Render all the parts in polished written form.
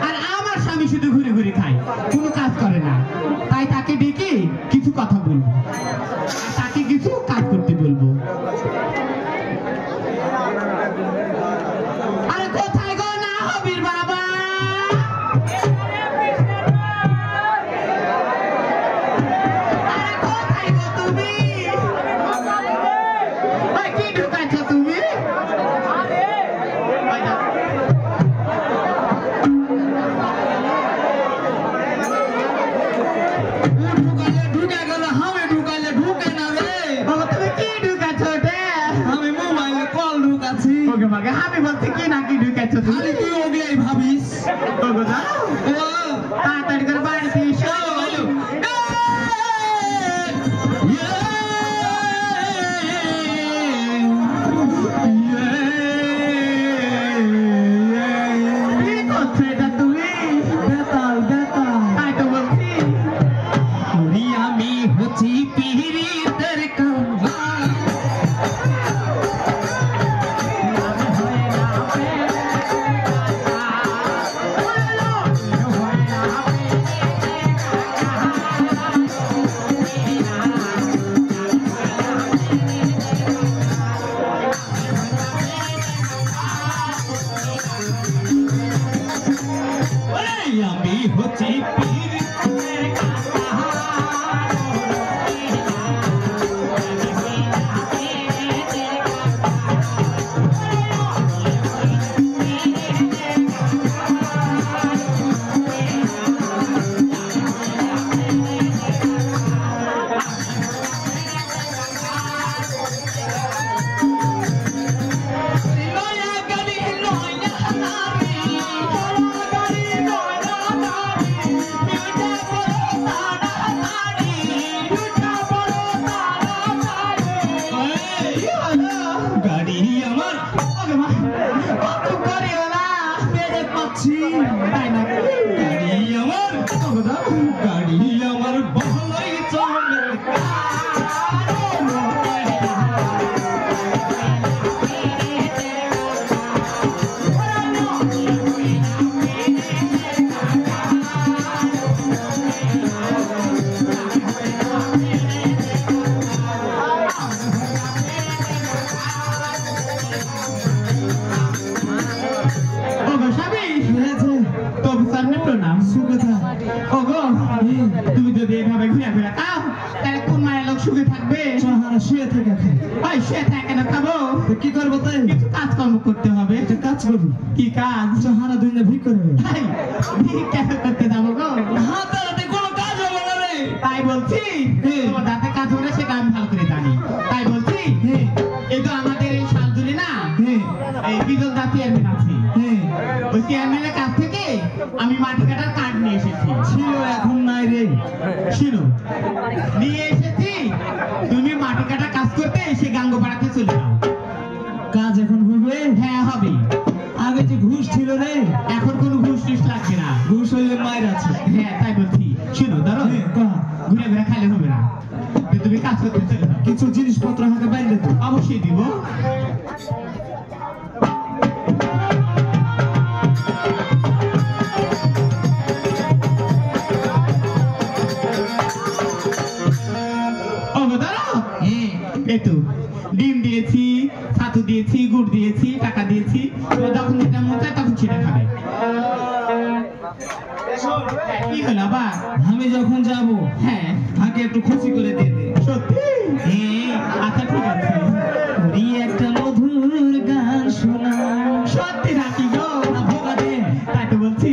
আর আমার স্বামী শুধু ঘুরে ঘুরে খায়, কোনো কাজ করে না। তাই তাকে ডেকে কিছু কথা বলবো, তাকে কিছু কাজ করতে বলবো। আরে কোথায় গো না হবির বাবা? আরে কোথায় গো তুমি? কি ঢুকাচ্ছ তুমি? ঢুকে গেল, আমি ঢুকাইলে ঢুকে না রে। বাবা তুমি কি ঢুকাচ্ছ? আমি মোবাইলে কল ঢুকাচ্ছি। ওকে মাকে আমি বলছি কি না কি ঢুকাচ্ছ তুমি? আরে তুই ওগুলাই ভাবিস। ওগো যাও, তাড়াতাড়ি করে বাড়িতে এসো। তুমি যদি এভাবে ঘুরে ঘুরে খাও তাহলে কোন মায়ের লোক সুখে থাকবে? শুয়ে থেকে ভাই শুয়ে থাকে না খাবো কি করবো? তাই কিছু কাজকর্ম করতে হবে। কাজ করবো? কি কাজ? সারা দুই না ভিক করবে। ভিক কেন করতে যাবো গো? হাতে কোনো কাজ হবে না রে। তাই বলছি তোমার দাঁতে কাজ হবে সেটা আমি ভালো করে জানি। তাই বলছি এই তো আমাদের এই শালদুলি না এই বিদল দা চেয়ারম্যান আছে, ওই চেয়ারম্যানের কাছ থেকে আমি মাটি কাটার কার্ড নিয়ে এসেছি। ছিল এখন নাই রে। ছিল নিয়ে এসেছি, তুমি মাটি কাটা কাজ করতে এসে গাঙ্গপাড়াতে চলে যাও। কাজ এখন হবে? হ্যাঁ হবে। আগে যে ঘুষ ছিল রে, এখন কোনো ঘুষ টুস লাগবে না। ঘুষ হইলে মায়ের আছে। হ্যাঁ তাই বলছি। শুনো ধরো ঘুরে ঘুরে খাইলে হবে না, তুমি কাজ করতে চলে যাও। কিছু জিনিসপত্র আমাকে বাইরে দেবো। অবশ্যই দিব। ডিম দিয়েছি, ছাতু দিয়েছি, গুড় দিয়েছি, টাকা দিয়েছি। যখন যেটা মন চায় তখন সেটা খাবে। কি হলো আবার? আমি যখন যাব হ্যাঁ তাকে একটু খুশি করে দিয়ে দে। সত্যি? আচ্ছা ঠিক আছে। একটা মধুর গান শোনা। সত্যি নাকি গো? ভোগা দে। তাই তো বলছি।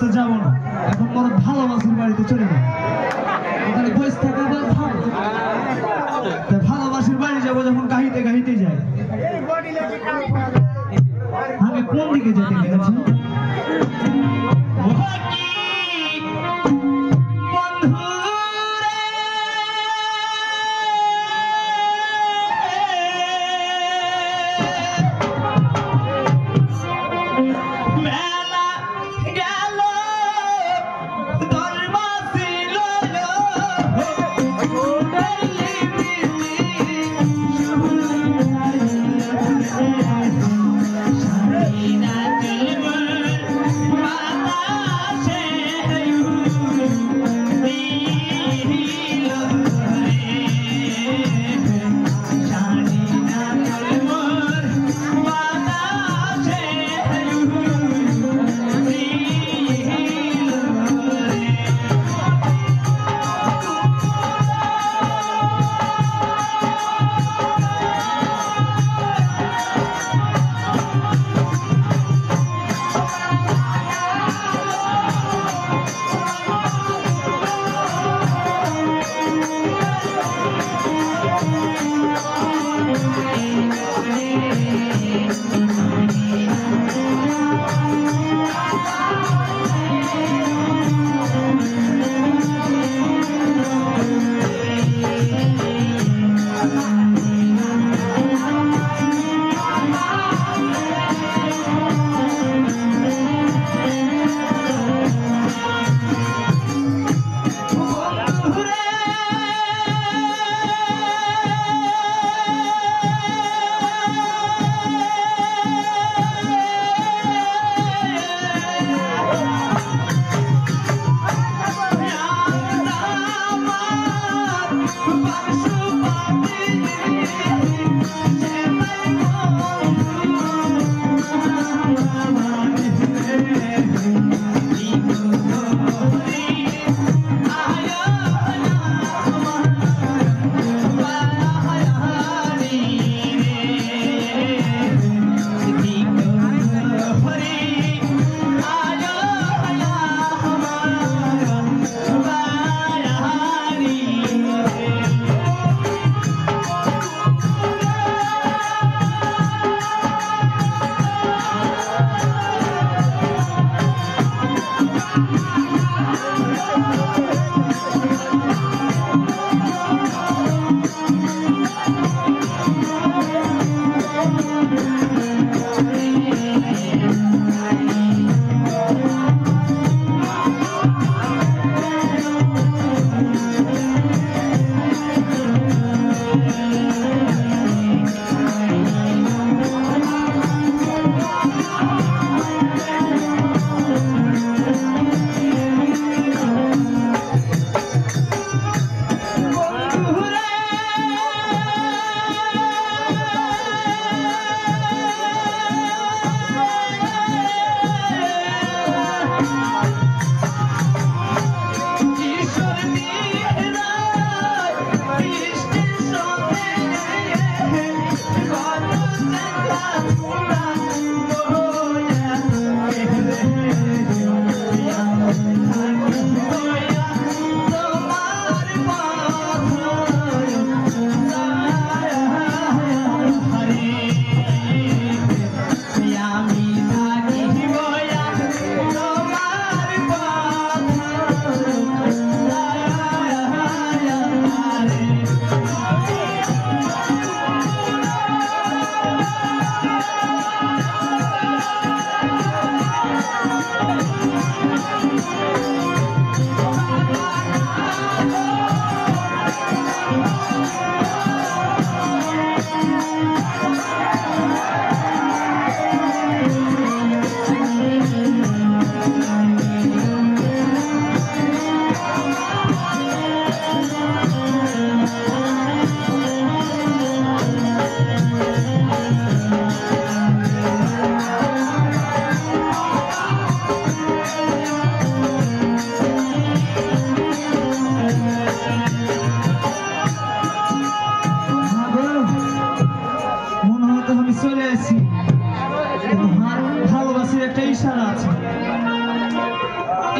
তো যাবো না, এখন বড় ভালোবাসার বাড়িতে চলে যাবো। ওখানে বসে থাকা আবার থাম। ভালোবাসার বাড়ি যাবো যখন গাহিতে গাহিতে যাই। আমি কোন দিকে যেতে গেছি?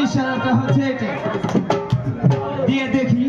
ইশারাটা হচ্ছে এটা দিয়ে দেখি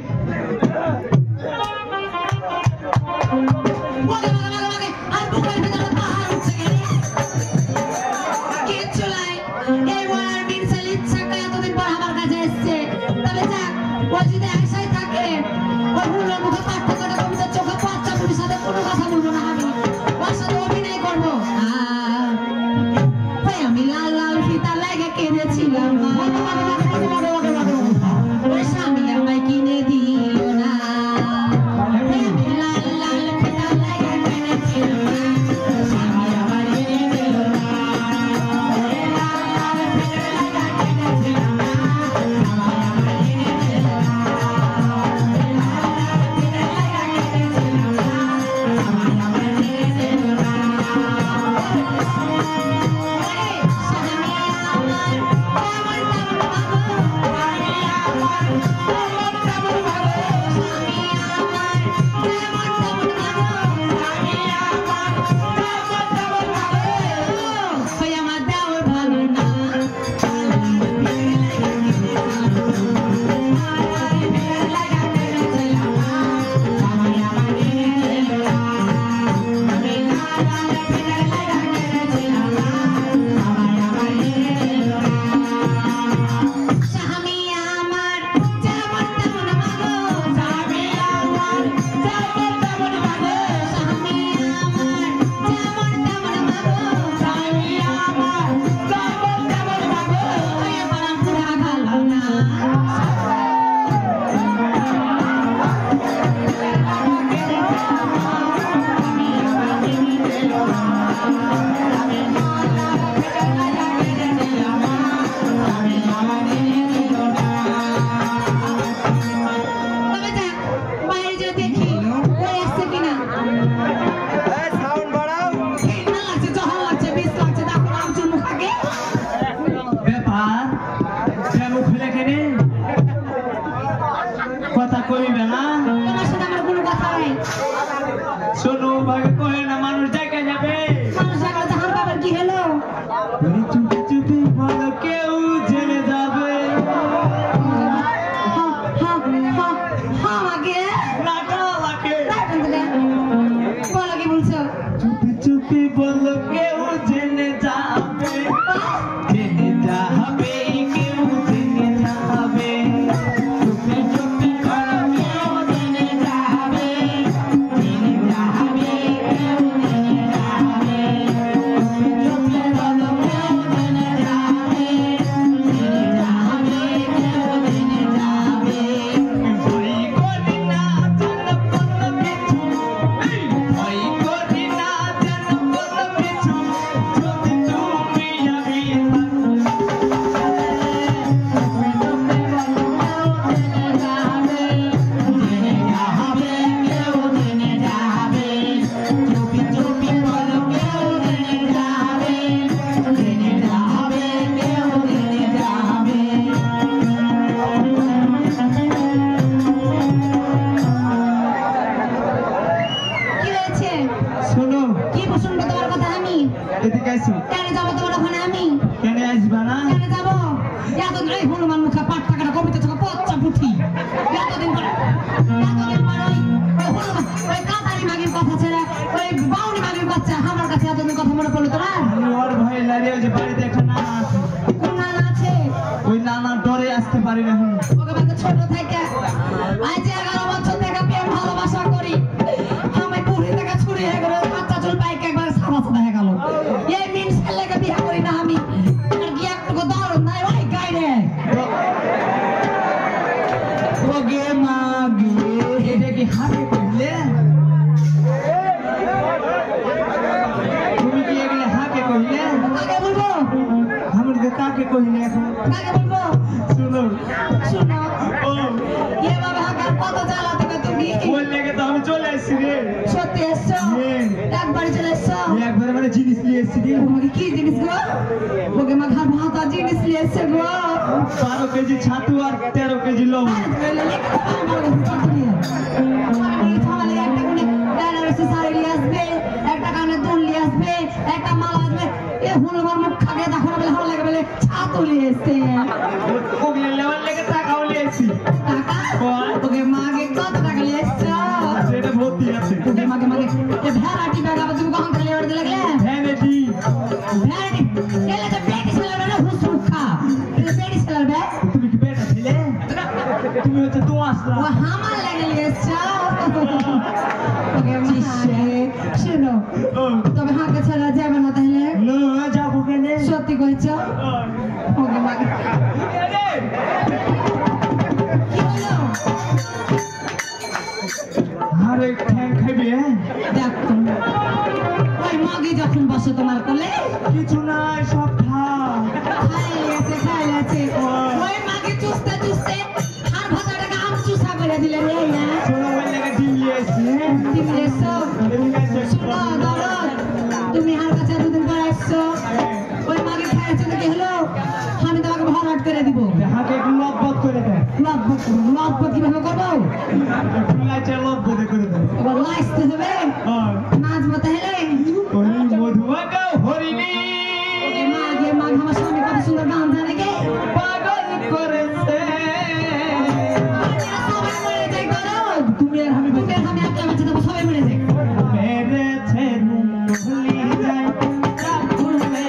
কথা কইবে না তোমার সাথে আমার কোনো কথা নাই শোনো ভাগে কহে না মানুষ জায়গা যাবে মানুষ জায়গা জাহান বাবার কি হলো চুপি চুপি বলো কেউ জেনে যাবে আগে নাটা লাগে বলো কি বলছো চুপি চুপি বলো কেউ জেনে যাবে জেনে যাবে কেউ জেনে যাবে চুপি চুপি বলো কেউ জেনে যাবে জেনে যাবে কেউ জেনে যাবে চুপি বলো কেউ জেনে যাবে জেনে যাবে কেউ জেনে যাবে ভয় করি না জানো কোনো কিছু ভয় করি না জানো কোনো কিছু যদি তুমি আমি কি হয়েছে শোনো কি শুনবো তোমার কথা আমি এদিকে আসো কেন যাবো তোমার ওখানে আমি কেন আসবা না কেন যাবো এতদিন এই হনুমান মুখে পাট টাকাটা কবিতা থেকে পচ্চা পুঠি এতদিন পরে ওই কাতারি মাগির কথা ছেড়ে ওই বাউনি মাগির বাচ্চা আমার কাছে এতদিন কথা মনে পড়লো তোমার ওর ভয় লাগে ওই যে বাড়িতে এখন নানা আছে কোন নানা আছে ওই নানার ডরে আসতে পারি না এখন ওকে বাচ্চা ছোট থেকে আজ 11 বছর থেকে প্রেম ভালোবাসা করি আমি বুড়ি থেকে ছুরি হয়ে গেল বাচ্চা চুল পাইকে একবার সাদা সাদা হয়ে গেল এই মিন ছেলেকে বিয়ে করি না আমি আর কি একটু দারুণ নাই ওই গাইরে ওগে মাগে এটা কি হাতে কইলে তুমি কি এগুলো হাতে কইলে কাকে বলবো আমি তো কাকে কইলে এখন কাকে বলবো শুনো শোনো ও এ বাবা হাকার কত জ্বালা দেবে তুমি ওই লেগে তো আমি চলে আসছি রে সত্যি এসছো একবারই চলে এসছো একবারে মানে জিনিস নিয়ে এসছি রে তোমাকে কি জিনিস গো ওকে মা ঘর ভাতা জিনিস নিয়ে এসছে গো 12 কেজি ছাতু আর 13 কেজি লবণ একটা কানে দুল নিয়ে আসবে একটা মালা আসবে এ হনুমান মুখ খাগে দেখো না বলে ভালো লাগে বলে ছাতু নিয়ে এসছে তুমি হচ্ছে তো আসলা ও হামার লাগে গেছে ওকে শোনো তবে হাঁকা ছাড়া যাবে না তাহলে না যাবো কেনে সত্যি কইছ ওকে মাগে কি হলো আরে ঠ্যাং খাইবে দেখো ওই মাগে যখন বসে তোমার কোলে কিছু নাই সব খা খাইলেছে ওই মাগে চুষতে চুষতে আর ভাতাটাকে আম চুষা করে দিলে রে না শোনো ওই লেগে ডিম লিয়েছি তুমি এসো শোনো দরদ তুমি আর কাছে দুদিন পর আসছো ওই মাগে খাইছে তো কি হলো আমি তোমাকে ভরাট করে দিব হাতে একটু লববত করে দেয় লব কিভাবে করবো ফুলাইছে লববত করে দেয় এবার লাইসতে হবে নাচবো তাহলে হরি মধুয়া গাও হরিণী মাগে মাগ আমার স্বামী কত সুন্দর গান জানে কে পাগল করেছে সবাই মরে যায় দরদ তুমি আর আমি তুমি আর আমি একলা বাচ্চা দেবো সবাই মরে যায় মেরেছে ভুলি যায় চাকুর মেরে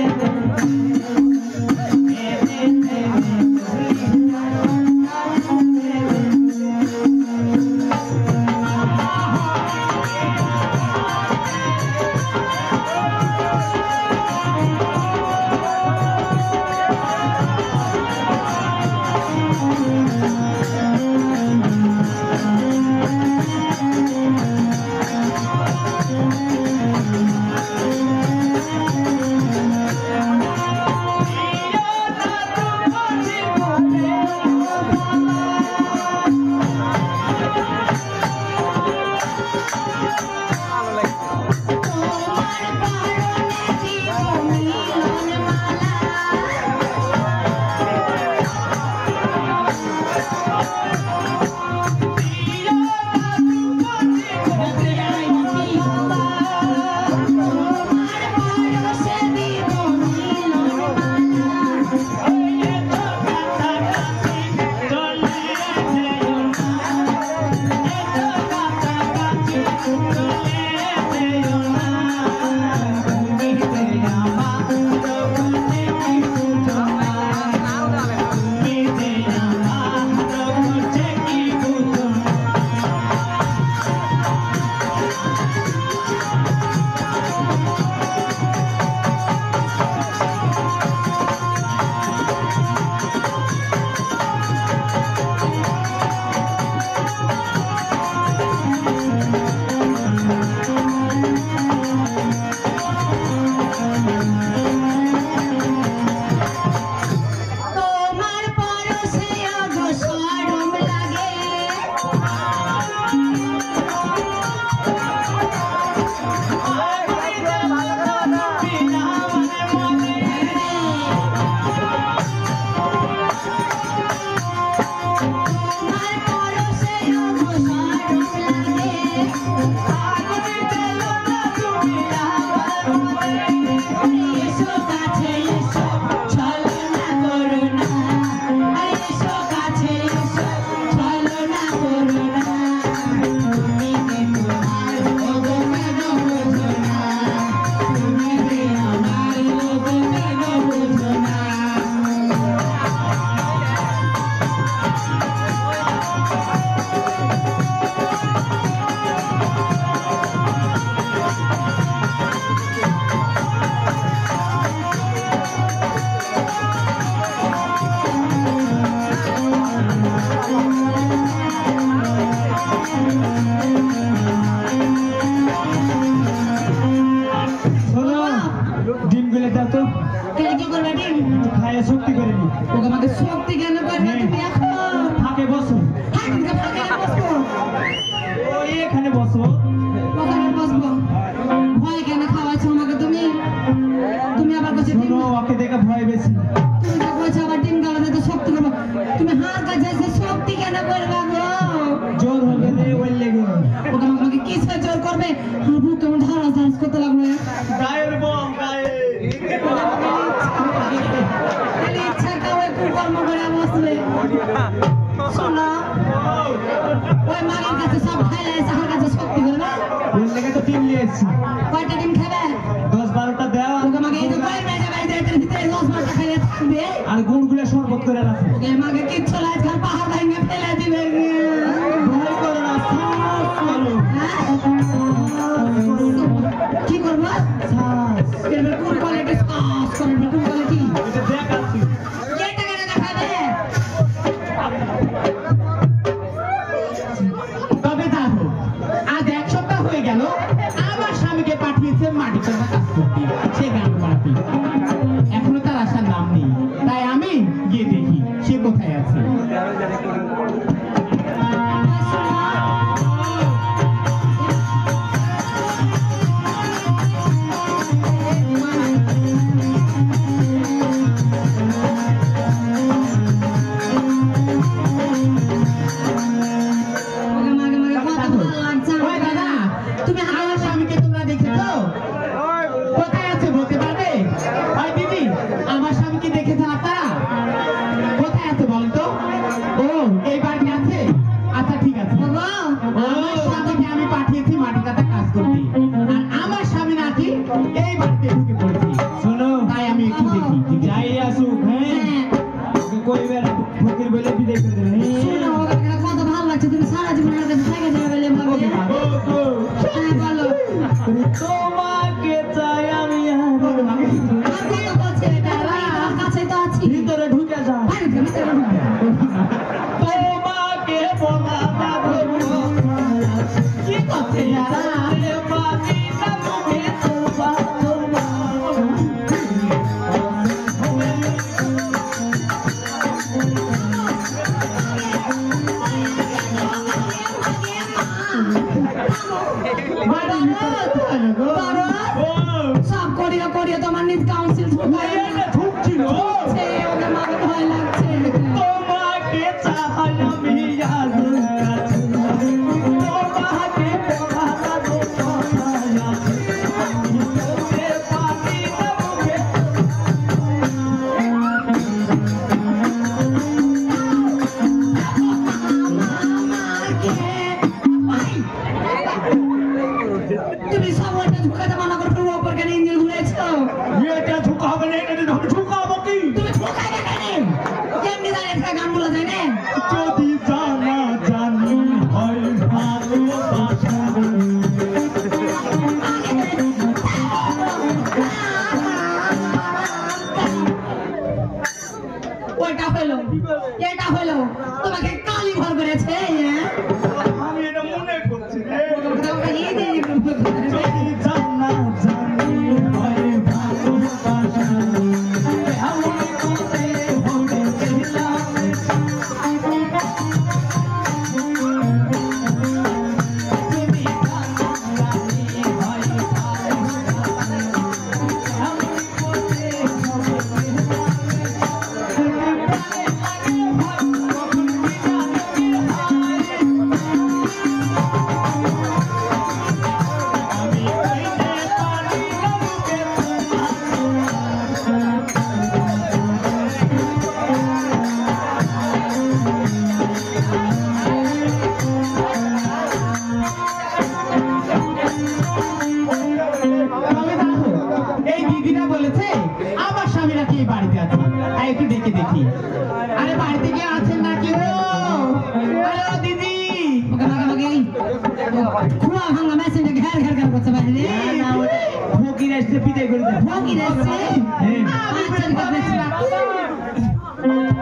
খায় শক্তি করে নি ওকে আমাকে শক্তি জ্ঞান করবে তুমি এখন ফাঁকে বসো ফাঁকে বসবো ওই এখানে বসো ওখানে বসবো ভয় কেন খাওয়াচ্ছ আমাকে তুমি তুমি আবার বসে শোনো ওকে দেখে ভয় বেশি তুমি তো বলছো আবার ডিম গালাতে তো শক্তি করবো তুমি হার কাছে শক্তি কেন করবা গো জোর হবে রে ওই লেগে ওকে আমাকে কিসে জোর করবে আমার বুক কেমন ধারাস ধারাস করতে লাগলো গায়ের বম গায়ে খালি ইচ্ছা কাউকে কুকর্ম করে বসবে শোনো ওই মাগের কাছে সব খাইলে আমার কাছে শক্তি করবে ওই লেগে তো টিম নিয়েছি কয়টা ডিম খাবে 10-12টা দাও ওকে আমাকে এই তো কয় মেয়ে যাবে এদের ভিতরে 10-12টা খাইলে থাকবে আর গুড়গুলো শরবত করে রাখো ওকে আমাকে কিচ্ছু লাজ খাল পাহাড় ভেঙে ফেলে দিবে কোথায় আছে? ওই দাদা, তুমি আমার স্বামীকে তোমরা দেখেছো? কোথায় আছে বলতে পারবে? ওই দিদি, আমার স্বামীকে দেখেছেন আপনারা? কোথায় আছে বলেন তো? ও, এই বাড়িতে আছে? আচ্ছা ঠিক আছে। আমার স্বামীকে আমি পাঠিয়েছি মাটি কাটা কাজ করতে, আর আমার স্বামী নাকি এই বাড়িতে ঢুকে পড়েছে। শোনো, তাই আমি একটু দেখি। যাই আসুক, হ্যাঁ কই বেড়া ফকির বলে বিদায় করে দেবে। কত ভালো লাগছে, তুমি সারা জীবন আমার কাছে থেকে যাবে বলে ভাবি। হ্যাঁ বলো, তোমাকে চাই আমি আর আর কত বলছে এটা? আমার কাছে তো আছি। ভিতরে ঢুকে যাও। আরে ভিতরে ঢুকে। তোমাকে বলা বাঁধবো কি করছে যারা? পাতি না মুখে তোমা তোমা বাড়ির ভিতরে কোথায় গো? সব করিয়া করিয়া তোমার নিজ কাউন্সিল ঢুকায় ঢুকছিল সে ওদের মাকে ভয় লাগছে। তোমাকে চাই আমি আর তোমাকে বলা বাঁধবো পাতি না মুখে তুমি সবাইটা ঢুকাতে মানা করে তুমি ওপর কেন ইঞ্জিন ঘুরেছো? এটা ঝুঁকা হবে না, এটা আমি ঝুঁকাবো কি? তুমি ঢুকাইবে কেন? কেমনি দাঁড়িয়ে থাকা গানগুলো যায় না? যদি জানা জানি হয় ভালোবাসা ওইটা হলো, এটা হলো, তোমাকে কালি ভর করেছে, হ্যাঁ? আমি এটা মনে করছি রে। তোমাকে এই দিয়ে ভর করেছে। যদি জানা জানি হয় ভালোবাসা এমন করে হবে ছিলাম যদি জানা জানি হয় ভালোবাসা এমন করে হবে তবে দেখো, এই দিদিরা বলেছে আমার স্বামী নাকি এই বাড়িতে আছে। তাই একটু ডেকে দেখি। আরে বাড়িতে কে আছেন নাকি গো? আরে ও দিদি, ওকে মাকে এই খুয়া ভাঙা মেশিনটা ঘের ঘের ঘের করছে বাইরে রে। ফকির আসতে বিদায় করে দেয়। ফকির এসছে? হ্যাঁ। আচ্ছা, ঠিক আছে।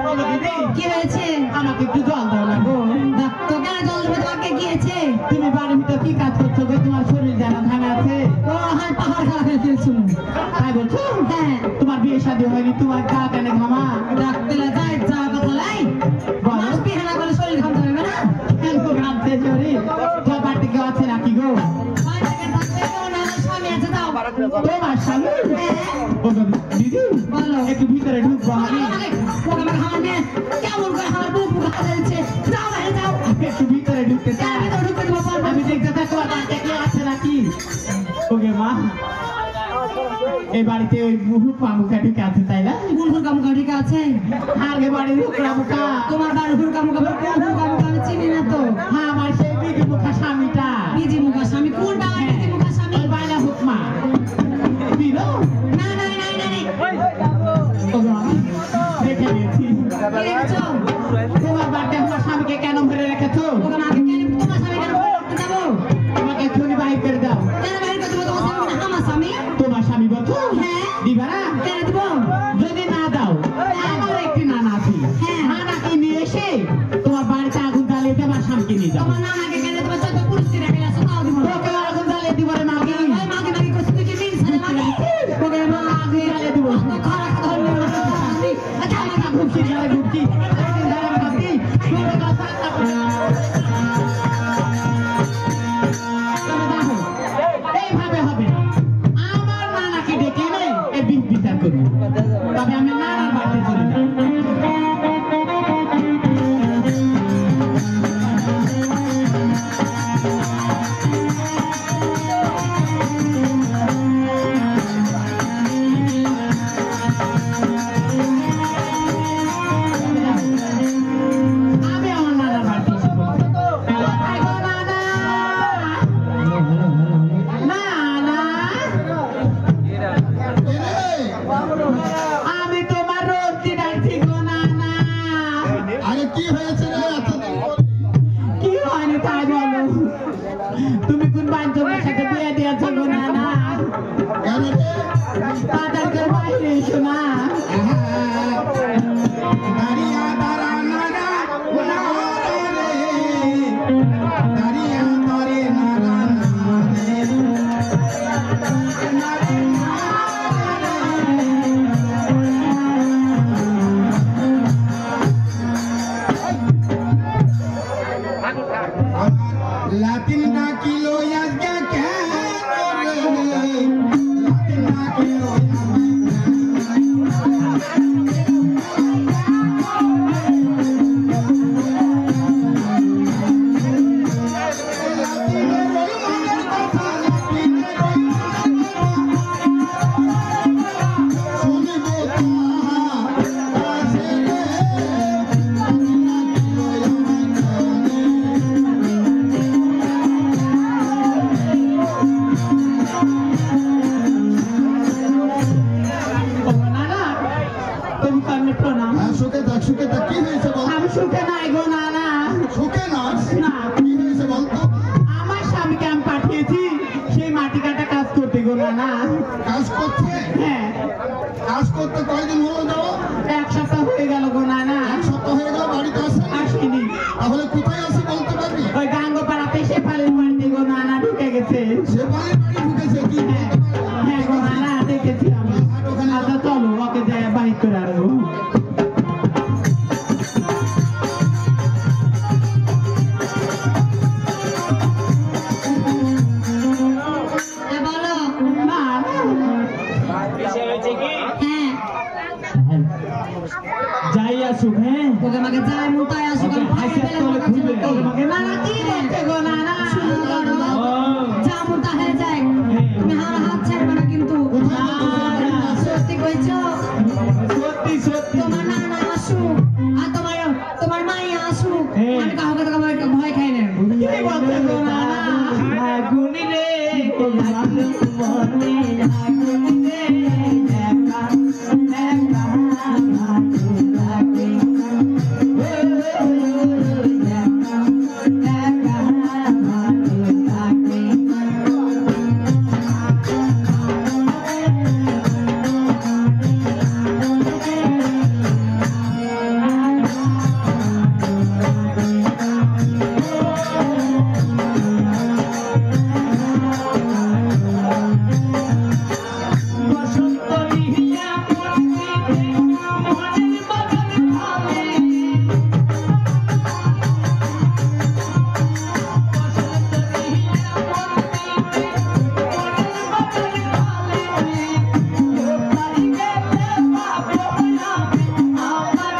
বলো দিদি, কি হয়েছে? আমাকে একটু জল দাও না গো। তো কেন জল দেবে? তোমাকে কি হয়েছে? তুমি বাড়ির ভিতর কি কাজ করছো গো? তোমার শরীর যেন ঘামে আছে। ও হাই পাহাড় খারাপ হয়ে ফেলছিল। তাই বলছো? হ্যাঁ, তোমার বিয়ে শাদী হয়নি, তোমার গা কেন ঘামা? ডাক্তারে যাই যা কথা লাই। বলো। মাস বিহানা করে শরীর ঘামতে হবে না? কেন ঘামছে শরীর? তোমার বাড়িতে কেউ আছে নাকি গো? বাইরে থেকে থাকবে কেউ না, আমার স্বামী আছে, যাও। তোমার স্বামী? হ্যাঁ, ও গো, দিদি, বলো। একটু ভিতরে ঢুকবো আমি। ওকে আমাকে হামার মেয়ে কেমন করে আমার বুক বুক হাতে দিচ্ছে। যাও বাইরে যাও। একটু ভিতরে ঢুকতে কেন চাই। ভিতরে ঢুকতে দেবো পারবো? আমি দেখতে থাকো আর বাড়িতে কেউ আছে নাকি? ওকে মা, এই বাড়িতে ওই বহু পামুকা ঠিক আছে তাই না? কোন হুরকা মুখা ঠিক আছে? আগে বাড়ির হুকরা মুখা। তোমার বাড়ির হুরকা মুখা কোন হুরকা মুখা আমি চিনি না তো। হ্যাঁ, আমার সেই বিধি মুখা স্বামীটা। বিজি মুখা স্বামী কোনটা? আমার বিজি মুখা স্বামী। ওই বাইলা হুকমা। বিরো? না না না না না। ও গো, দেখে নিয়েছি। কি দেখছো? তোমার বাড়িতে আমার স্বামীকে কেন ভরে রেখেছো? ওকে মাকে কেন তোমার স্বামী কেন করতে যাবো? তোমাকে এক্ষুনি বাহির করে দাও। কেন বাইরে করতে দেবো? তোমার স্বামী না আমার স্বামী? তোমার স্বামী বলছো? হ্যাঁ। দিবা না? কেন দেবো? যদি না দাও, আমার একটি নানা আছে। হ্যাঁ। নানাকে নিয়ে এসে তোমার বাড়িতে আগুন জ্বালিয়ে দিয়ে আমার স্বামীকে নিয়ে যাবো। তোমার নানাকে কেন দেবো? যত পুরুষ কিনে ফেলে আসো তাও দিব না। তোকে আগুন জ্বালিয়ে দিব রে মাগি। ওই মাকে মাকে করছি তুই কি মিন সালে মাকে? তোকে আগুন জ্বালিয়ে দিব। তো খারাপ ধরবে না। আচ্ছা আমাকে ঘুরছি, ঘুরছি। হয়েছে রে এতদিন পরে? কি হয়নি তাই বলো। তুমি কোন বান্ধবের সাথে বিয়ে দিয়েছো গো নানা? কেন রে? বাজার করে বাইরে এসো না। দাঁড়িয়া দাঁড়া নারা নারা রে, দাঁড়িয়া দাঁড়ে নারা নারা রে, নারে লাতিন ডাকিলো আজকে কেন রে, লাতিন ডাকিলো ও নানা, তুমি কর্মে প্রণাম। সুখে থাক কি হয়েছে বল? আমি সুখে নাই গো নানা। সুখে নাচ না, কি হয়েছে বলতো? আমার স্বামীকে আমি পাঠিয়েছি সেই মাটি কাটা কাজ করতে গো নানা। কাজ করছে? হ্যাঁ, কাজ করতে কয়দিন হলো যাও? 1 সপ্তাহ হয়ে গেল গো নানা। এক সপ্তাহ হয়ে গেল বাড়িতে আসে? আসেনি। তাহলে কোথায় আছে বলতে পারবি? ওই গাঙ্গপাড়াতে শেফালির বাড়িতে গো নানা ঢুকে গেছে। সে বাড়ি ঢুকেছে কি বলতে পারবি? হ্যাঁ গো নানা, দেখেছি আমি। আচ্ছা চলো, ওকে যায় বাড়ি করে আনবো। হ্যাঁ, বলো। না হ্যাঁ, যাই আসুক, হ্যাঁ ওকে আমাকে যাই মুতায় আসুক, আমি ওকে বাইরে হাসি পেলে তলে আমার খুলবে, জন্য কি? ওকে নানা কি বলছে গো নানা? ও, যা মুতা হয়ে যায়, তুমি আমার হাত ছাড়বে না কিন্তু। সত্যি কইছো? সত্যি সত্যি তোমার নানা আসুক আর তোমার মাই আসুক, হ্যাঁ। আমি কাউকে তো ভয় খাই না। কি বলছে গো নানা? আগুনি রে আগুন মনে আগুনি রে একা একা ভালো লাগে একা একা ভালো লাগে বসন্ত নিহিয়া পড়িতে মনের বাগান ভালে বসন্ত নিহিয়া পড়িতে মনের বাগান ভালে কোথায় গেলে পাবো না আমার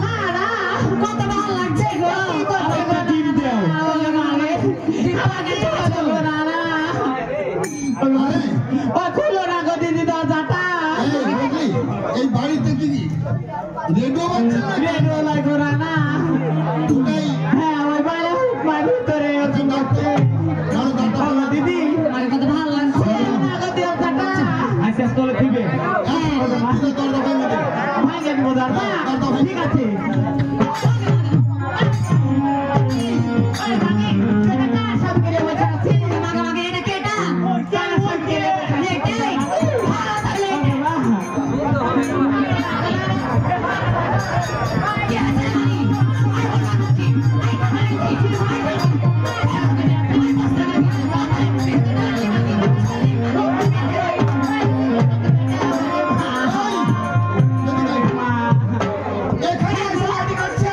নানা, কত ভালো লাগছে গো। কি করছে গো নানা? আমাকে ছোটো গো নানা। আরে, ও খুলো না গো দিদি দরজাটা। এই বুঝলি, এই বাড়িতে কি রেডিও বাজছে না? রেডিও লাগো নানা। ওটাই হ্যাঁ, ওই বাড়ির ভিতরে ওরকম করছে। বলো দিদি, আমার কত ভালো লাগছে। খুলো না গো দরজাটা। আইসা তলে দিবে ভাঙে দেবো দরজা। ঠিক আছে। ওই ভাঙে, সেটা কার সামনে রে বসে আছি? আমাকে এটা কেটা? কার সামনে রে বসে আছি? এটাই। ভালো থাকলে এটা। কি আছে জানি? আই বলবা নাকি? আই কামাই কি? আই এখানে এসে পার্টি করছে।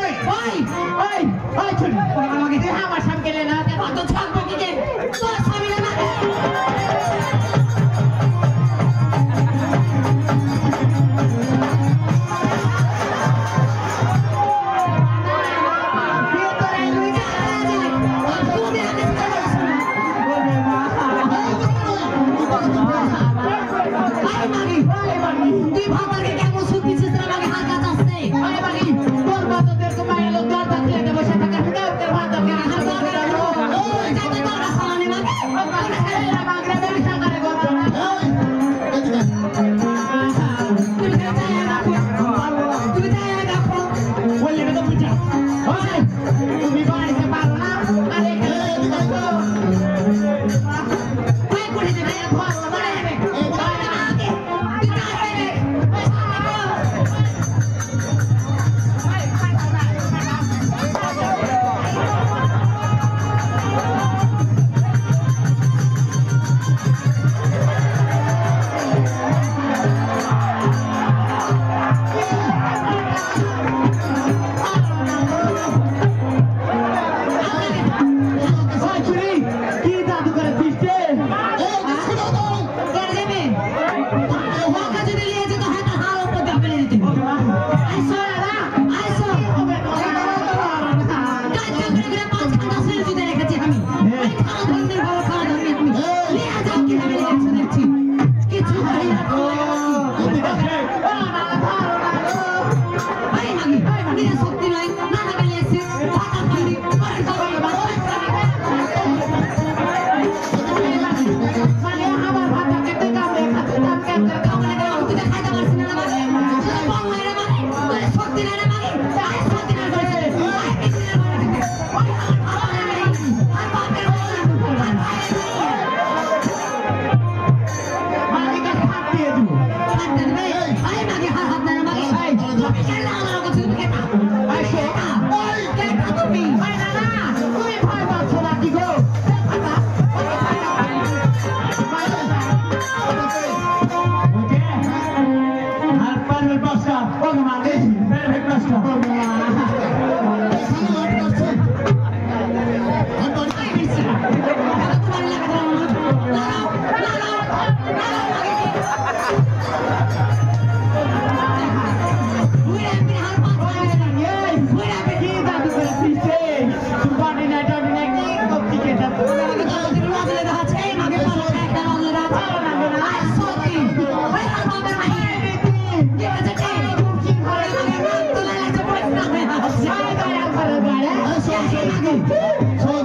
আরে বাড়ি তোর বাচ্চাদের তো মায়ের লোক দরজা খুলে দেবো সেটা কাছে দাও তোর বাচ্চাকে আসার দরকার যাতে তোর কাছে মানে মাকে ছেলেরা মাগরে বেশি করে গো এদিকে তুমি যাই রাখো তুমি যাই রাখো বললে তো বুঝা ওই তুমি বাড়িতে পারো না আরে ওই করে দে ভাই ঘর বাড়ি যাবে বাড়ি মাকে তুই যাই রে কি জাদু করে ফিরছে শোনো দাও করে দেবে ওকে যদি নিয়ে যেত হাতে হাল উপর দিয়ে ফেলে দিতে আইসো দাদা আইসো কাজ করে করে 5 ঘন্টা শুয়ে শুয়ে রেখেছি আমি এই খাওয়া ধরনের ভালো খাওয়া ধরনের আমি নিয়ে যাও কি আমি রিঅ্যাকশন দেখছি কিছু হয় না ভাই মাগি নিজের শক্তি নাই না না গেলে এসে কথা খালি আর সবাই মানে আমার ভাতা কেটে কামড়ে খাচ্ছে তার কেটে কামড়ে দাও তুই তো খাইতে পারছিস না মাগি বল মেরে মাগি তুই শক্তি নাই রে মাগি তাই শক্তি নাই করে আই বিক্রি করে আর বাপের মালিকা হাত দিয়ে দিব হাত দেন ভাই আই মাগি হাত দেন মাগি এই, তুমি কেন আমার কাছে তুমি কেন আইসো কেন তুমি আই না না তুমি ভয় পাচ্ছ না কি গো ওকে আর পারবে পাঁচটা ওকে মারবে পারবে পাঁচটা ওকে এখানে মাঠ করছে হাত বাড়ি আই বিরছি আমার তোমার লাগা দাও লাগাও লাগাও লাগাও মাগি উই আমি হাল পাঁচ মারে না এই কি জাদু করে ফিরছে তুই বাড়ি না টাড়ি না কি করছি কেটা আমাকে তো তুমি লাগলে রাখছে এই মাগে পালা একটা লাগলে রাখছে আই সত্যি ওই হাল বাপের মাহি কি হয়েছে কি ঘরে মাগে নাম তুলে লাগছে পড়ে না শোন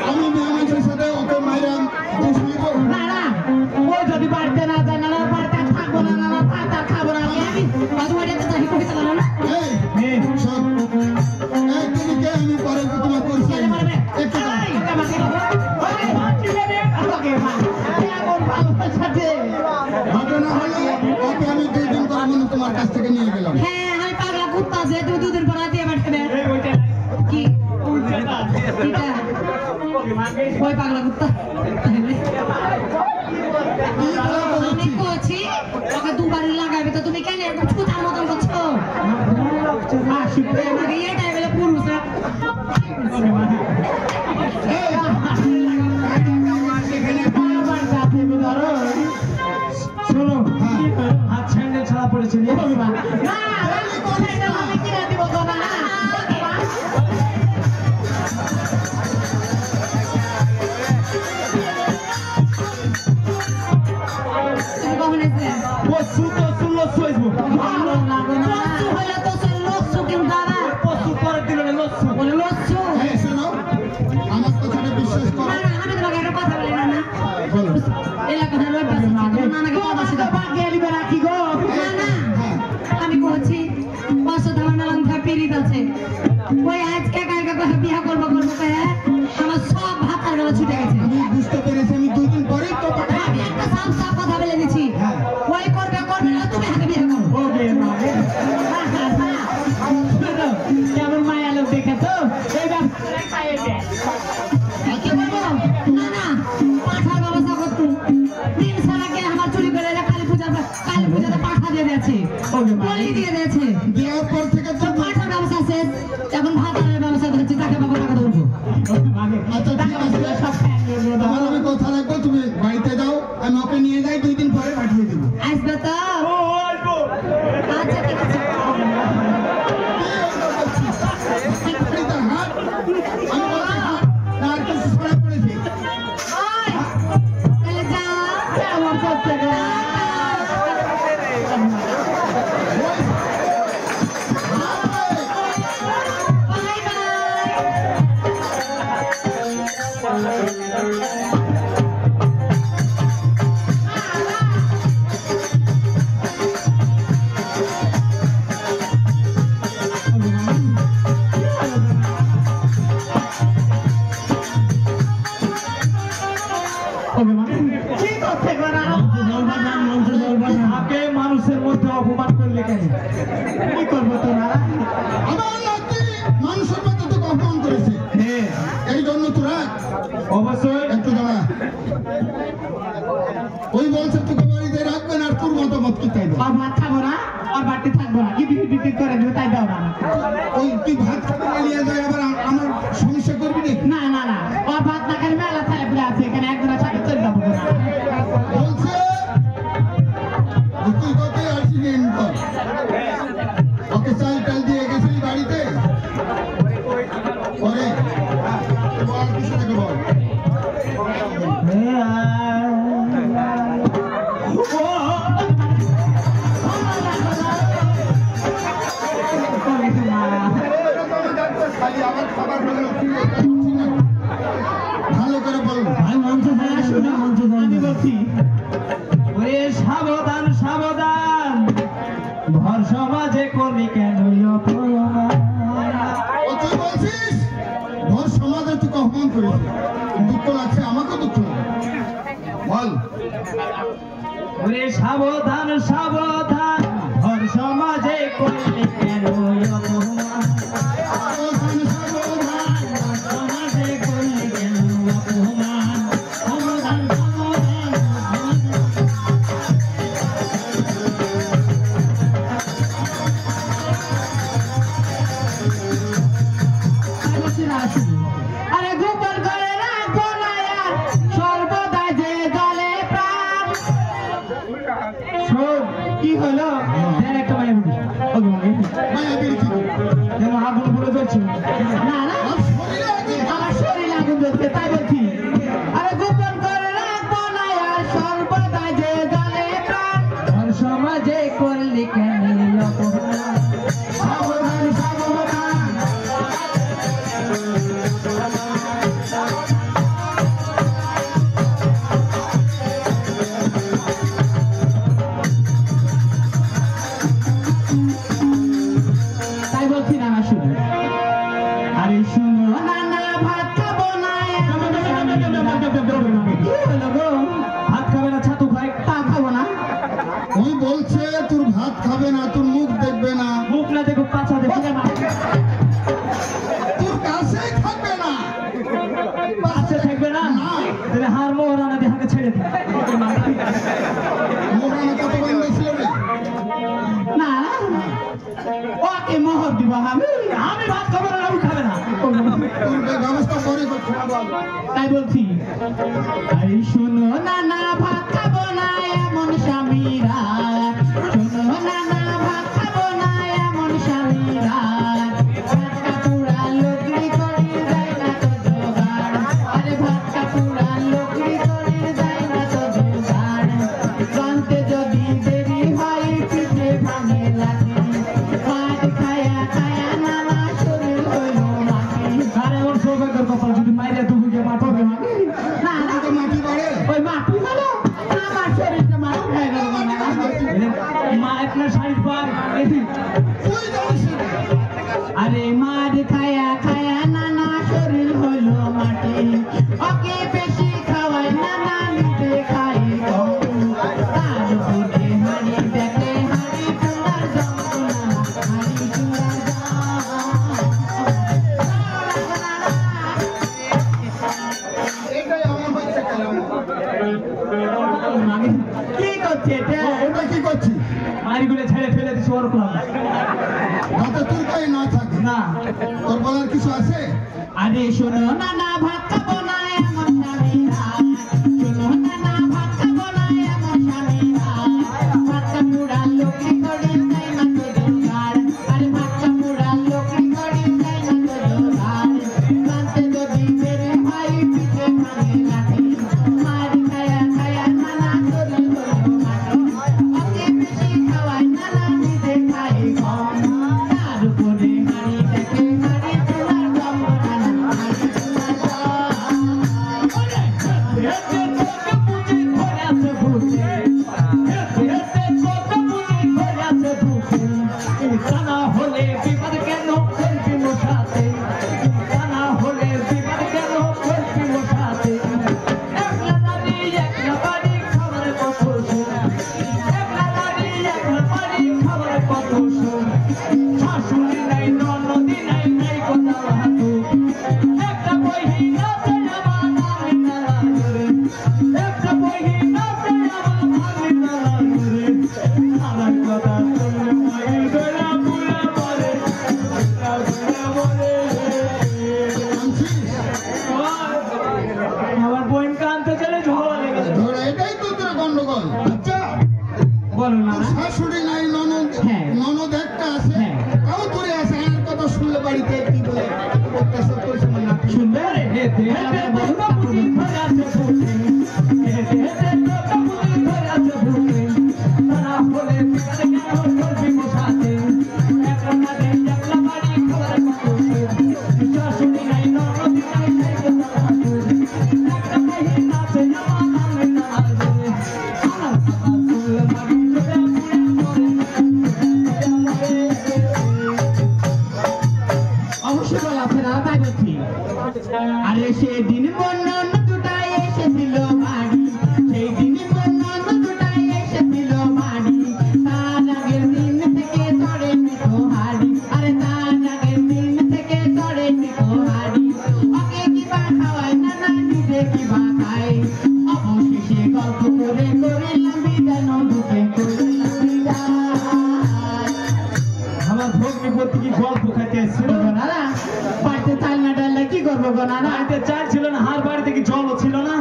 আমি মেয়ে সাথে ওকে মাইরাম দুষ্মি করব না না ও যদি বাড়িতে না যায় না বাড়িতে থাকবো না না ভাত আর খাবো না আমি এই শোন এই তুমি কে আমি পরে তোমার পরিচয় দিব। একটু দাঁড়াও। ঘটনা হলো ওকে আমি 2 দিন পর মনে তোমার কাছ থেকে নিয়ে গেলাম হ্যাঁ আমি পাগলা কুত্তা যে তুই দুদিন পর দিয়ে পাঠাবে কি কিটা ওই পাগলা কুত্তা আমি কইছি ওকে দুবার লাগাবে তো তুমি কেন এরকম ছুতার মতন করছো আমাকে এই টাইমে পুরুষ শোনো হাত স্যান্ডেল ছাড়া পড়েছে নিয়ে আসো। তুমি কখন এসে পশু তো লস হইব ভালো লাগো না লস্যু হইলে তো সে লস্যু কিন্তু দাদা পশু পরের দিন লস বলে লস্যু এই শোনো আমার কথাটা বিশ্বাস করো না না আমি তোমাকে একটা কথা বলি না বলো এলাকাটা রয়ে পাশে নানাকে কথা শিখা না না আমি বলছি অসাধারণ লঙ্কা পিরিত আছে ওই আজকে কালকে কথা বিয়া করবো করবো কয়ে আমার সব ভাতার গলা ছুটে গেছে আমি বুঝতে পেরেছি আমি 2 দিন পরেই তো পাঠাবো আমি একটা সাফ সাফ কথা বলে দিচ্ছি ওই করবে করবে না তুমি হাতে বিয়ে করো কেমন মায়া লোক দেখেছো এই ব্যবসা খাইয়ে দেয় কি করবো না না পাঠার ব্যবস্থা করতুম 3 সাল আগে আমার চুরি করে কালী পূজাতে পাঠা দিয়ে দিয়েছে বলি দিয়ে দিয়েছে দেওয়ার পর থেকে তো পাঠার ব্যবস্থা শেষ এখন ভাতারের ব্যবস্থা করছি তাকে বাবু টাকা দেবো আচ্ছা ঠিক আছে তাহলে আমি কথা রাখবো তুমি বাড়িতে যাও আমি ওকে নিয়ে যাই 2 দিন পরে পাঠিয়ে দেবো আসবে তো আচ্ছা ঠিক আছে বাড়িতে হাত আমি বলছি হাত তার কিছু ছড়া পড়েছে ওই তাহলে যা আমার করছে অবশ্যই। একটু দাঁড়া। ওই বলছে তোকে বাড়িতে রাখবেন আর তোর মতামত কি তাই দাও? আর ভাত খাবো না আর বাড়িতে থাকবো না কি করে দেবে তাই দাও না আমাকে। ওই তুই ভাত খাবে না নিয়ে যায় আবার আমার সমস্যা করবি না? না না না ওর ভাত না খেলে মেলা ছেলে পেলে আছে এখানে একজনের সাথে চলে যাবো না। বলছে তুই কত অ্যাক্সিডেন্ট কর ওকে চাল টাল দিয়ে গেছিলি বাড়িতে পরে বল কিছু থেকে বল। খালি আমার খাবার বলে ভালো করে বলবো। আমি বলছি ওরে সাবধান সাবধান ভর সমাজে করলি কেন অপমান? ও তুই বলছিস ঘর সমাজে তুই অপমান করিস দুঃখ লাগছে আমাকে দুঃখ লাগে বল। ওরে সাবধান সাবধান ভর সমাজে করলি কেন অপমান? সাবধান, সাবধান, সমাজে করলি কেন অপমান? সাবধান সাবধান আরে গোপন করে রাখবো না আর সর্বদা যে জলে প্রাণ। শোন, কি হলো? দেন একটা মায়ের বুড়ি। ওকে, ওকে। মায়া বেরিয়েছি যেন আগুন পুরো জ্বলছে। না না আর শরীরে আগে আমার শরীর আগুন জ্বলছে তাই বলছি। আরে গোপন করে রাখবো না আর সর্বদা যে জলে প্রাণ। ভর সমাজে করলি কেন অপমান? সাবধান, সাবধান, তাই বলছি না না শুনো। আরে শুনো না না ভাত খাবো না কি হলো গো? ভাত খাবে না ছাতু খায়? তা খাবো না। ওই বলছে তোর ভাত খাবে না তোর মুখ দেখবে না মুখ না দেখো পাছা দেখো। তোর কাছেই থাকবে না পাশে থাকবে না? না। তাহলে হার মোহরানা দিয়ে হাঁকে ছেড়ে দিন। মোহরানা কত বান্ধব ছিল রে? না না ওকে মোহর দিব আমি। আমি ভাত খাবো না, আমি খাবে না। তোর ব্যবস্থা পরে করছি না বল। তাই বলছি আরে শুনো না না ভাত খাবো না এমন স্বামীরা। শুনো না না ভাত খাবো না এমন স্বামীরা। ভাত কাপুরা লোকরি করে যায় না তো জোগাড়। আরে ভাত কাপুরা লোকরি করে যায় না তো জোগাড়। জানতে যদি দেরি হয় পিঠে ভাঙে লাঠি। ভাত খায়া খায়া নানা শরীর হইল মাটি। আরে ওর সৌভাগ্যের কপাল, যদি মাইরে দুপুকে মাঠে না না তোকে মাটি বাড়ে ওই মাটি হলো আমার শরীরটা মাটি হয়ে গেল মা আপনার শাড়ি পার তুই জানিস না। আরে মার খায়া খায়া নানা শরীর হলো মাটি। ওকে বেশি খাওয়াই নানা নিজে খাই কম। তার উপরে হাড়ি দেখে হাড়ি চুলার যন্ত্রণা হাড়ি চুলার এটাই আমার হচ্ছে কালাম। কি করছে এটা? ওটা কি করছিস? মারিগুলো ছেড়ে ফেলে দিচ্ছে ওর কোন যাতে তোর গায়ে না থাকে না। তোর বলার কিছু আছে? আরে শোনো না না ভাত খাবো না এমন স্বামীরা। শোনো না না ভাত খাবো না এমন স্বামীরা। ভাত কাপুরা লোকরি করে যায় না তো জোগাড়। আরে ভাত কাপুরা লোকরি করে যায় না তো জোগাড়। জানতে যদি দেরি হয় পিঠে ভাঙে লাঠি। মার খায়া খায়া নানা শরীর হলো মাটি। ওকে বেশি খাওয়াই নানা নিজে খাই কম। তার উপরে হাড়ি দেখে হাড়ি চুলার যন্ত্রণা হাড়ি চুলার না তাই বলছি আরে সেদিন বন্যন দুটাই এসেছিল বাড়ি সেই দিন বন্যন দুটাই এসেছিল বাড়ি তার আগের দিন থেকে চড়েনি তো হাড়ি আরে তার আগের দিন থেকে চড়েনি তো হাড়ি ওকে কি বা খাওয়ায় না না নিজে কি বা খায় অবশেষে গল্প করে করিলাম বিদায় নদুকে করিলাম বিদায় আমার ভগ্নি করতে কি গল্প খাইতে এসেছিল নানা বাড়িতে চাল না ডাললে কি করবো গো নানা বাড়িতে চাল ছিল না হার বাড়িতে কি জলও ছিল না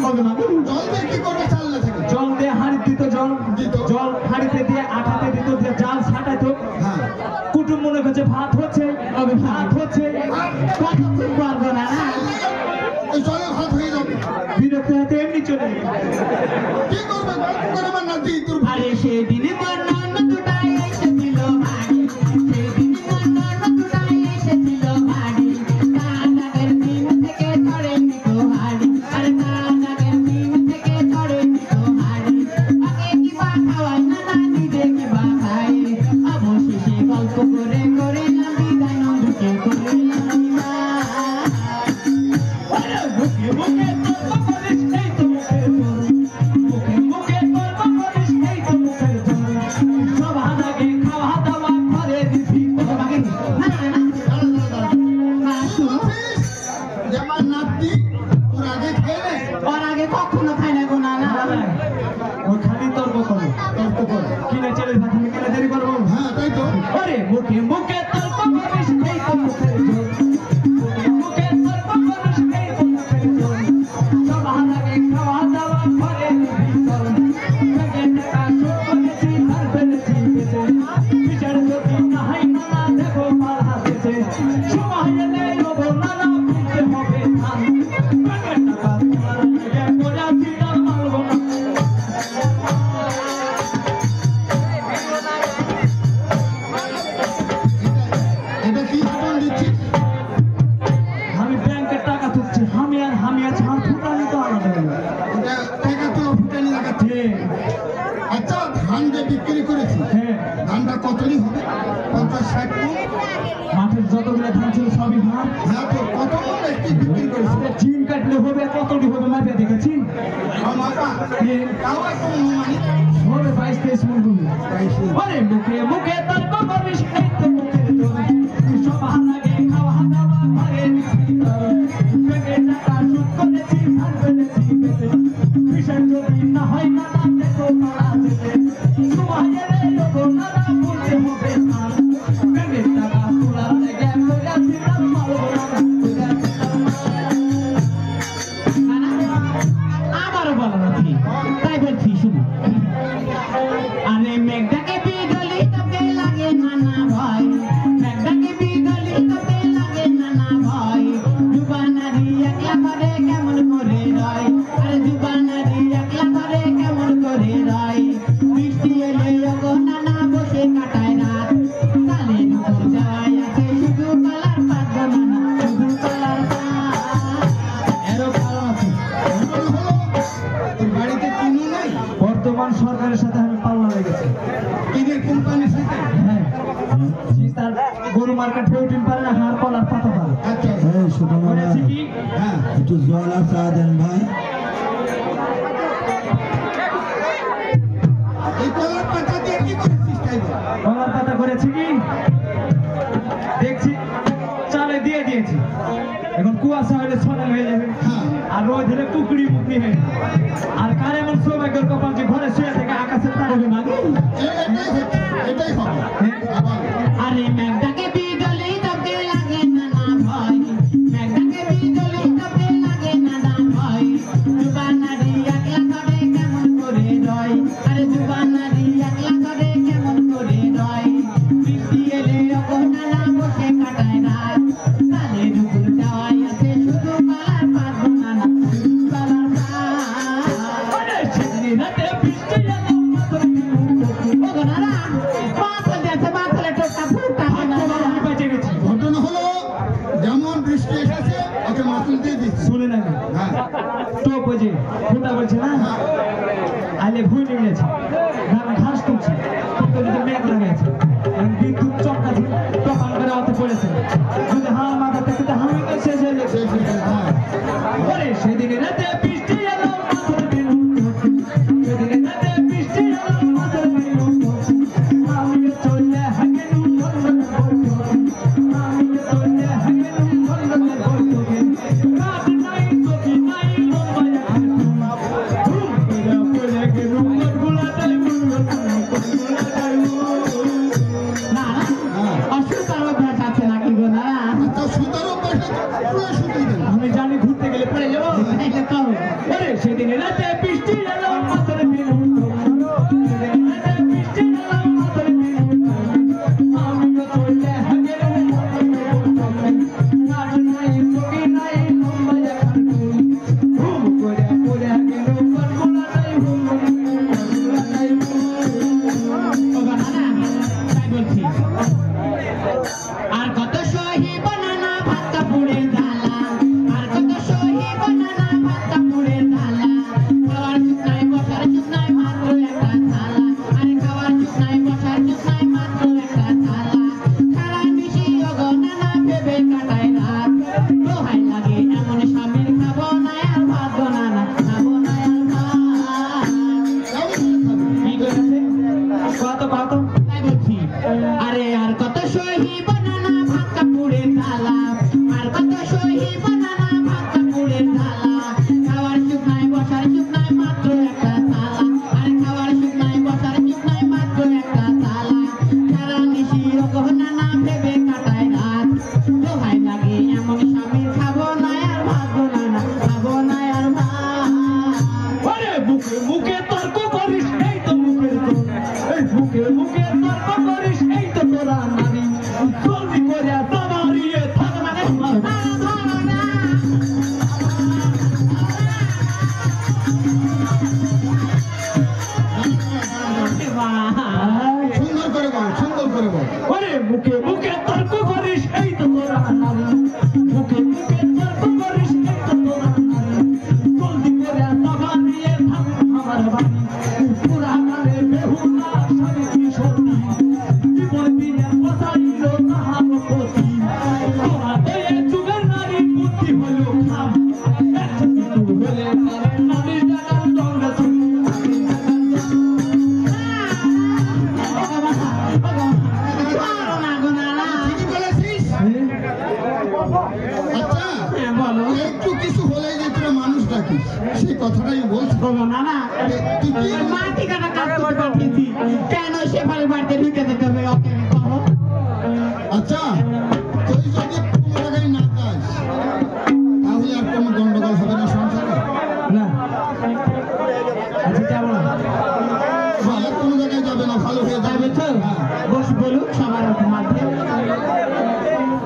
জল দিয়ে কি করবে চাললে থেকে জল দিয়ে হাড়ি দিত জল দিত। জল হাড়িতে দিয়ে আঠাতে দিত দিয়ে জাল ছাটাইতো হ্যাঁ কুটুম মনে করছে ভাত হচ্ছে ভাত হচ্ছে কত করবো নানা ওই জলে ভাত হয়ে যাবে বিরক্ত হতে এমনি চলে গেল। কি করবে গল্প করে আমার নাতি তোর আরে সেদিন বন্যন দুটাই এসেছিল বাড়ি সেদিন বন্যন দুটাই এসেছিল বাড়ি তার আগের দিন থেকে চড়েনি তো হাড়ি আরে তার আগের দিন থেকে চড়েনি তো হাড়ি ওকে কি বা খাওয়ায় না না নিজে কি বা খায় অবশেষে গল্প করে করিলাম বিদায় নদুকে করিলাম বিদায় মুখে মুখে তর্ক করিস এই তো মুখের জোর মুখে মুখে তর্ক করিস এই তো মুখের জোর সব হাদাকে খাওয়া দাওয়া করে দিবি তোমাকে না না না শুনো যে আমার নাতি তোর আগে খেয়ে ওর আগে কখনো খাই না গো নানা ওই খালি তর্ক করে তর্ক করে কিনে ছেলের ভাত আমি কেন দেরি করবো হ্যাঁ তাই তো ওরে মুখে মুখে তর্ক করিস এই তো মুখের জোর মুখে মুখে তর্ক করিস এই তো মুখের জোর সব হাদাকে খাওয়া দাওয়া করে দিবি তোর ব্যাগে টাকা শোধ করেছি ধার ফেলেছি বেঁচে বিচার যদি না হয় নানা দেখো মার হাসেছে সময় এলে ওগো নানা ফিরতে হবে ধান ব্যাগে টাকা তোমার লেগে মজা দিদার মারবো না এটা কি বেতন দিচ্ছিস আমি ব্যাংকের টাকা তুলছি আমি আছি আমার ফুটানি তো আলাদা হলো এটা টাকা তো ফুটানি লাগাচ্ছে আচ্ছা ধান যে বিক্রি করেছি হ্যাঁ ধানটা কতই হবে 50-60 মণ মাঠের যতগুলো ধান ছিল সবই ভাত হ্যাঁ তো কত মণ একটি বিক্রি করেছি চিন কাটলে হবে কতটি হবে মাঠে দেখেছি মাপা তাও একটু মানে হবে 22-23 মণ হবে ওরে মুখে মুখে তর্ক করিস এই তো মুখের জোর সব হানাগে খাওয়া দাওয়া ঘরে দিবি তোর ব্যাগে টাকা শোধ করেছি ধার ফেলেছি বেঁচে বিষয় যদি না হয় নানা দেখো মারা যেতে সময় এলে ওগো নানা বলতে হবে ধান ব্যাগে টাকা তোলার লেগে মজা দিলাম মারবো নানা মজা দিলাম আমারও বলা নাকি তাই বলছি শুনো আরে মেঘটাকে বিগলি তোকে লাগে নানা ভয় মেঘটাকে বিগলি তোকে লাগে নানা ভয় যুবানারি একলা করে কেমন করে রয় আরে যুবানারি একলা করে কেমন করে রয় বৃষ্টি এলে ওগো নানা বসে কাটায় রাত কালের উপর যায় আছে শুধু কলার পাত গো নানা শুধু কলার পাত এরও কারণ আছে বলল হলো তোর বাড়িতে কিনি নাই বর্তমান সরকারের সাথে আমি পাল্লা লেগেছি কিনের কোম্পানির সাথে হ্যাঁ জি তার গরু মার্কেট ফেউটিন পারে না হাড় কলার পাতা পারে আচ্ছা এই ছোট মামা করেছি কি হ্যাঁ একটু জল আর চা দেন ভাই এই কলার পাতা দিয়ে কি করেছিস তাই বল কলার পাতা করেছি কি দেখছি চালে দিয়ে দিয়েছি এখন কুয়াশা হলে ছড়াল হয়ে যাবে হ্যাঁ আর রোদ হলে টুকরি মুকরি হয়ে যাবে আর কার এমন সৌভাগ্যের কপাল যে ঘরে শুয়ে থেকে আকাশের তারকে মাগে এটাই হবে হ্যাঁ আবার আরে মেঘটাকে বিগলি তোকে লাগে নানা ভয় মেঘটাকে বিগলি তোকে লাগে নানা ভয় যুবানারি একলা করে কেমন করে রয় আরে যুবানারি একলা করে কেমন করে রয় বৃষ্টি এলে ওগো নানা বসে কাটায় রাত কালে দুপুর যাওয়াই আছে শুধু কলার পাত গো নানা শুধু কলার পাত আরে সেদিন রাতে বৃষ্টি এলো মাথার দিন ওগো নানা মাথা দিয়েছে মাথালে টোকা ফুটা আমি বেঁচে গেছি ঘটনা হলো যেমন বৃষ্টি এসেছে ওকে মাতুল দিয়ে দিচ্ছি শুনে না হ্যাঁ টোপ ওই যে ফুটা বলছে না আইলে ভুই নিয়ে গেছে ঘাস তুলছে কিন্তু যদি মেঘ লাগাইছে বিদ্যুৎ চমকাছে টপাল করে অত পড়েছে যদি হাওয়া মাথা থেকে হামি গেছে শেষ হয়ে গেছে। শেষ হয়ে গেছে, হ্যাঁ। ওরে সেদিনে রাতে বৃষ্টি এলো মাথার বিনু সেদিনে রাতে বৃষ্টি এলো মাথার বিনু আমিও চলে হাগেনু লন্ডনের বর্তমান আমিও চলে হাগেনু লন্ডনের বর্তমান রাত নাই চোখি নাই লম্বা এখন ধুম করে পড়ে গেলু গড়গুলাটাই মুড়লো গড়গুলাটাই না অসুবিধার অভ্যাস আছে নাকি গো না আচ্ছা সুতার অভ্যাসে পুরো সুতোই দেন। আমি জানি ঘুরতে গেলে পড়ে যাবো এটা কও ওরে সেদিন রাতে বৃষ্টি এলো মাথার বিনু সেদিন রাতে বৃষ্টি এলো মাথার বিনু আমিও চলে হাগেনু রাত নাই চোখি নাই লম্বা এখন ঘুম করে পড়ে হাগেনু গড়গুলাটাই গড়গুলাটাই ও গো না তাই বলছি আর কত সহি বানানা ভাত কাপড়ের জ্বালা আর কত সহি বানানা ভাত কাপড়ের জ্বালা খাওয়ার চুপ নাই বসার চুপ নাই মাত্র একটা থালা আরে খাওয়ার চুপ নাই বসার চুপ নাই মাত্র একটা থালা সারা মিশি ও গো নানা ভেবে কাটায় রাত দোহাই লাগে এমন স্বামীর খাবো না আর ভাত গো নানা খাবো না আর ভাত কি করেছে কত তাই বলছি আরে আর কত সহি বানানা ভাত কাপড়ের থালা আর কত সহি বানানা ভাত কাপড়ের থালা খাওয়ার চুপ নাই বসার চুপ নাই মাত্র একটা থালা আরে খাওয়ার চুপ নাই বসার চুপ নাই মাত্র একটা থালা সারা নিশি রকম নানা ভেবে কাটায় রাত দোহাই লাগে এমন স্বামীর খাবো না আর ভাত গো নানা খাবো না আর ভাত ওরে বুকে বুকে তর্ক করিস এই তো মুখের তোর এই বুকে বুকে তর্ক করিস এই তো তোরা নারী জলদি করে তামারিয়ে থাক মানে সুন্দর করে বল, সুন্দর করে বল। ওরে বুকে বুকে তর্ক করিস এই তো তোরা নারী বুকে বুকে তর্ক করিস এই তো তোরা নারী জলদি করে তামারিয়ে থাক আমার বাড়ি পুরা কালে বেহুলা স্বামী কি সত্যি জীবন দিনে বসাইল তাহার প্রতি তোরা এই যুগের নারী বুদ্ধি হলো খাম একসাথে তু হলে তার নারীর টাকার দণ্ড ঠিকই বলেছিস। আচ্ছা বলো একটু কিছু হলেই যে তোরা মানুষ ডাকিস সেই কথাটাই বলছি। বলো না না তুই কি মা ঠিকানা কাজ করতে পাঠিয়েছি কেন সে বাড়ি বাড়িতে ঢুকে যেতে হবে ওকে আমি কহো আচ্ছা তুই যদি কোনো জায়গায় না যাস তাহলে আর কোনো গন্ডগোল হবে না সংসারে। না আচ্ছা যাবো না বা আর কোনো জায়গায় যাবে না, ভালো হয়ে যাবে। যাবে তো বস বলুক সবার মাঝে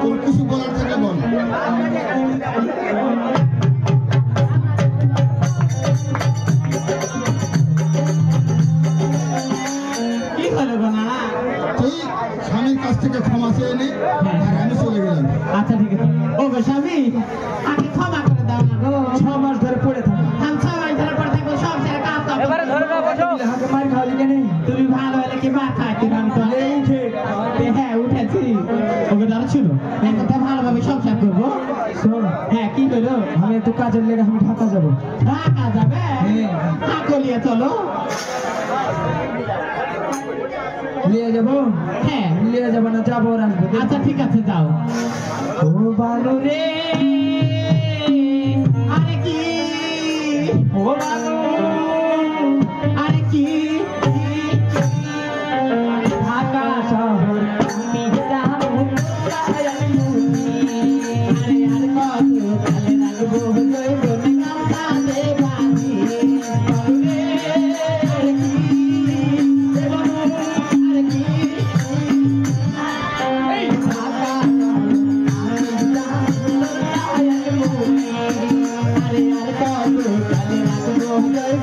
তোর কিছু বলার থেকে বল। কি হলো গো না তুই স্বামীর কাছ থেকে ক্ষমা চেয়ে নে আর আমি চলে গেলাম। আচ্ছা ঠিক আছে ও গো স্বামী আগে ক্ষমা করে দাও না গো 6 মাস ধরে পড়ে থাকো আমি সবাই ধরে পড়ে থাকবো সব ছেড়ে কাজ করবো হাতে মার খাওয়ালি কেন তুমি ভালো হলে কি মার খাইতে আমি তো এই উঠে হ্যাঁ উঠেছি ওকে দাঁড়া ছিল এখন তো ভালোভাবে সংসার করবো শোন হ্যাঁ কি করো আমি একটু কাজের লেগে আমি ঢাকা যাবো ঢাকা যাবে হ্যাঁ কলিয়ে চলো নিয়ে যাবো হ্যাঁ নিয়ে যাবো না যাবো আর আসবো আচ্ছা ঠিক আছে যাও ও বালু রে আরে কি ও বালু আরে কি ঢাকা শহর আমি জানো আরে আর কত কালে রাখবো জয় বনে গামছা দে বাজি বাবুরে আরে কি আরে কি এই ঢাকা আমি জানো আরে আর কত কালে রাখবো জয়